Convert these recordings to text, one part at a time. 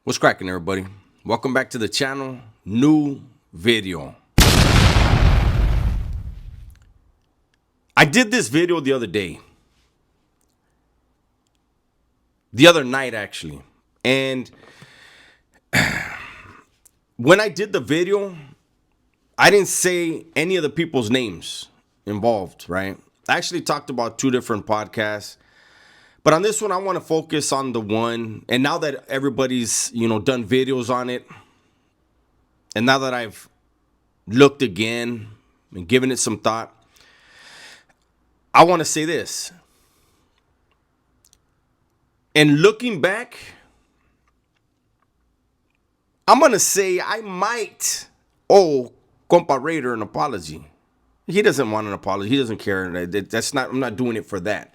What's cracking, everybody? Welcome back to the channel. New video. I did this video the other day. The other night, actually. And when I did the video, I didn't say any of the people's names involved, right? I actually talked about two different podcasts. But on this one, I want to focus on the one. And now that everybody's, done videos on it, and now that I've looked again and given it some thought, I want to say this. And looking back, I'm going to say I might owe Compa Raider an apology. He doesn't want an apology. He doesn't care. I'm not doing it for that.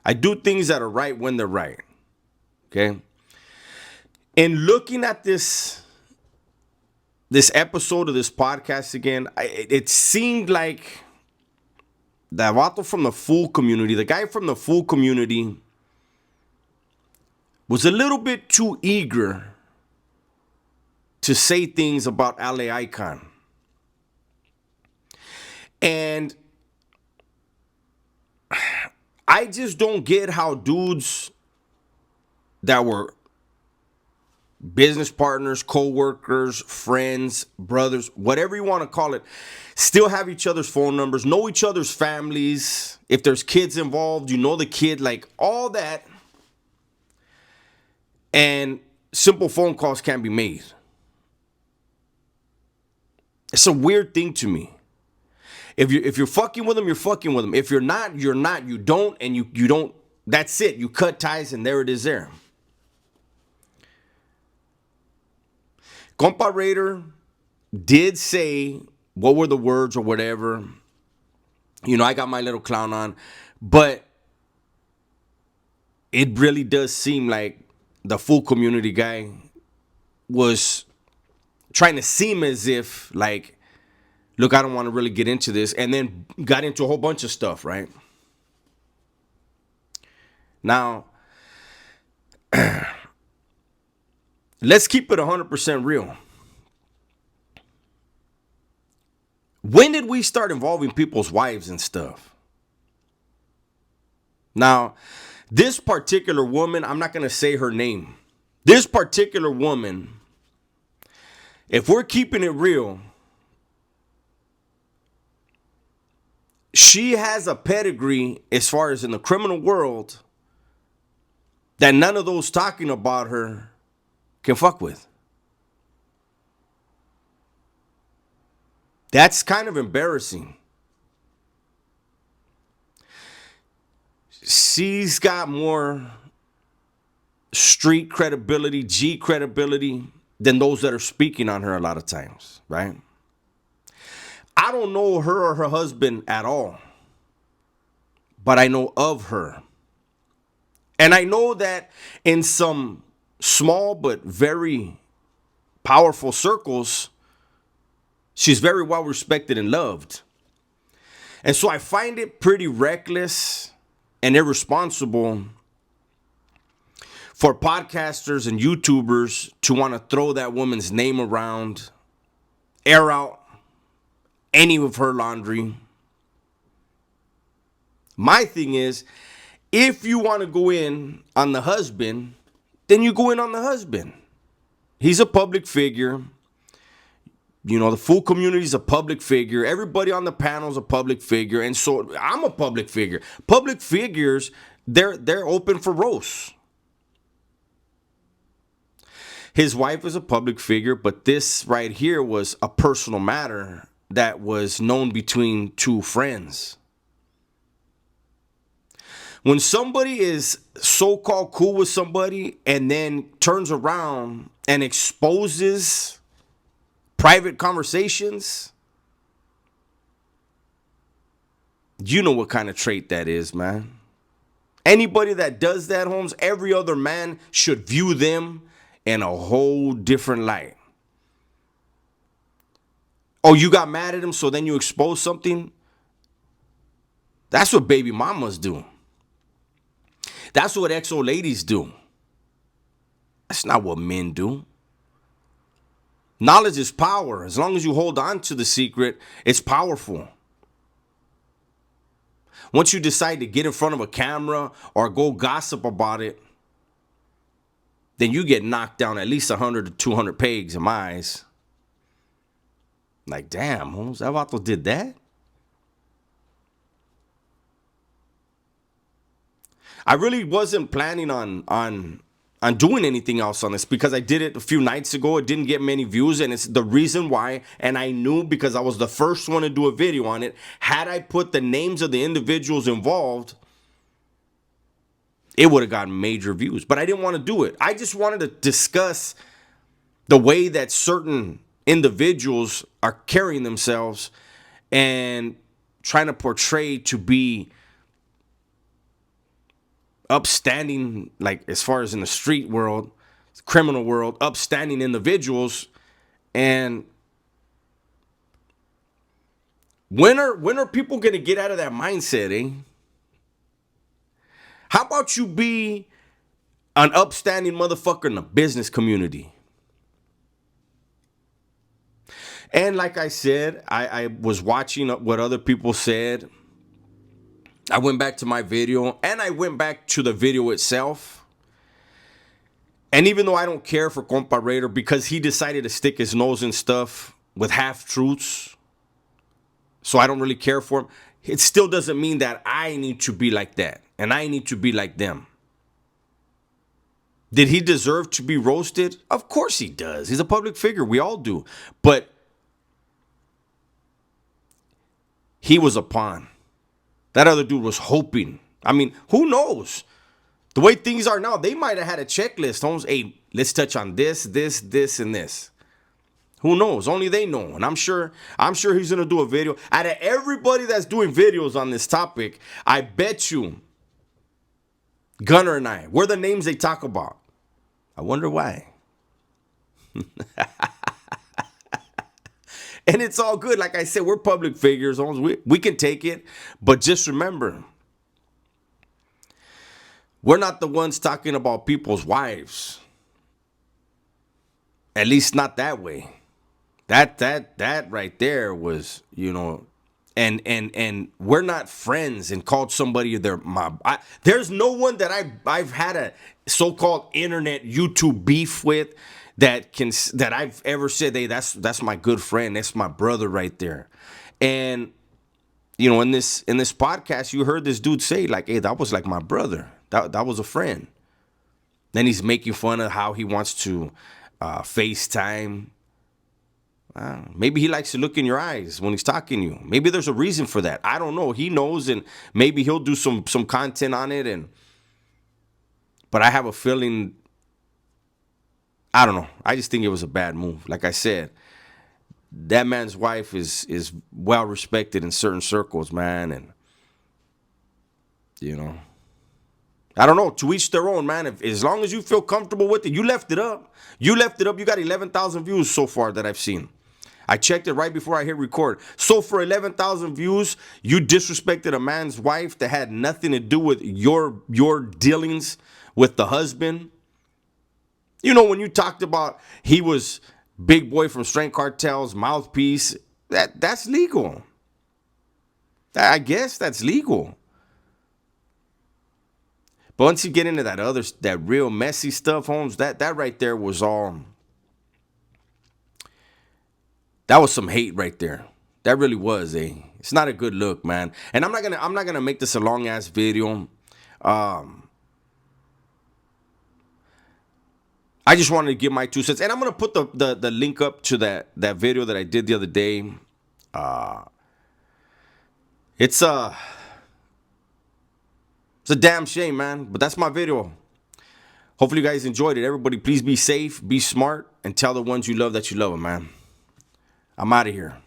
I do things that are right when they're right. Okay? And looking at this episode of this podcast again, it seemed like the vato from the Fool community, the guy from the Fool community, was a little bit too eager to say things about Eyekon. And I just don't get how dudes that were business partners, co-workers, friends, brothers, whatever you want to call it, still have each other's phone numbers, know each other's families. If there's kids involved, you know the kid, like all that. And simple phone calls can't be made. It's a weird thing to me. If you're fucking with them, you're fucking with them. If you're not, you're not. You don't, and you don't. That's it. You cut ties, and there it is there. Compa Raider did say, what were the words or whatever. I got my little clown on. But it really does seem like the Fool community guy was trying to seem as if, like, look, I don't want to really get into this. And then got into a whole bunch of stuff, right? Now, let's keep it 100% real. When did we start involving people's wives and stuff? Now, this particular woman, I'm not going to say her name. This particular woman, if we're keeping it real, she has a pedigree as far as in the criminal world that none of those talking about her can fuck with. That's kind of embarrassing. She's got more street credibility, G credibility than those that are speaking on her a lot of times, right? I don't know her or her husband at all, but I know of her. And I know that in some small but very powerful circles, she's very well respected and loved. And so I find it pretty reckless and irresponsible for podcasters and YouTubers to want to throw that woman's name around, air out any of her laundry. My thing is, if you want to go in on the husband, then you go in on the husband. He's a public figure. The Fool community is a public figure. Everybody on the panel is a public figure. And so I'm a public figure. Public figures, they're open for roasts. His wife is a public figure, but this right here was a personal matter that was known between two friends. When somebody is so-called cool with somebody and then turns around and exposes private conversations, you know what kind of trait that is, man. Anybody that does that, Holmes, every other man should view them in a whole different light. Oh, you got mad at him, so then you expose something? That's what baby mamas do. That's what XO ladies do. That's not what men do. Knowledge is power. As long as you hold on to the secret, it's powerful. Once you decide to get in front of a camera or go gossip about it, then you get knocked down at least 100 to 200 pegs in my eyes. Like, damn, Holmes, that vato did that? I really wasn't planning on doing anything else on this because I did it a few nights ago. It didn't get many views, and it's the reason why. And I knew because I was the first one to do a video on it. Had I put the names of the individuals involved, it would have gotten major views. But I didn't want to do it. I just wanted to discuss the way that certain individuals are carrying themselves and trying to portray to be upstanding, like as far as in the street world, criminal world, upstanding individuals. And when are people gonna get out of that mindset, eh? How about you be an upstanding motherfucker in the business community? And like I said, I was watching what other people said. I went back to my video and I went back to the video itself. And even though I don't care for Compa Raider because he decided to stick his nose in stuff with half-truths, so I don't really care for him, it still doesn't mean that I need to be like that and I need to be like them. Did he deserve to be roasted? Of course he does. He's a public figure. We all do. But he was a pawn. That other dude was hoping. I mean, who knows? The way things are now, they might have had a checklist. Holmes, hey, let's touch on this, this, this, and this. Who knows? Only they know. And I'm sure he's gonna do a video. Out of everybody that's doing videos on this topic, I bet you Gunner and I, we're the names they talk about. I wonder why. And it's all good. Like I said, we're public figures. We can take it. But just remember, we're not the ones talking about people's wives. At least not that way. That right there was, and we're not friends and called somebody their mom. There's no one that I've had a so-called internet YouTube beef with that I've ever said, hey, that's my good friend, that's my brother right there. And in this podcast, you heard this dude say, like, hey, that was like my brother. That was a friend. Then he's making fun of how he wants to FaceTime. Maybe he likes to look in your eyes when he's talking to you. Maybe there's a reason for that. I don't know. He knows, and maybe he'll do some content on it. But I have a feeling, I don't know. I just think it was a bad move. Like I said, that man's wife is well respected in certain circles, man. And, I don't know. To each their own, man. As long as you feel comfortable with it, you left it up. You got 11,000 views so far that I've seen. I checked it right before I hit record. So for 11,000 views, you disrespected a man's wife that had nothing to do with your dealings with the husband. When you talked about he was Big Boy from Strength Cartel's mouthpiece, that's legal. I guess that's legal. But once you get into that real messy stuff, Holmes, that right there was all. That was some hate right there. That really was, eh? It's not a good look, man. And I'm not gonna make this a long ass video. I just wanted to give my 2 cents, and I'm gonna put the link up to that video that I did the other day. It's a damn shame, man. But that's my video. Hopefully you guys enjoyed it. Everybody, please be safe, be smart, and tell the ones you love that you love them, man. I'm out of here.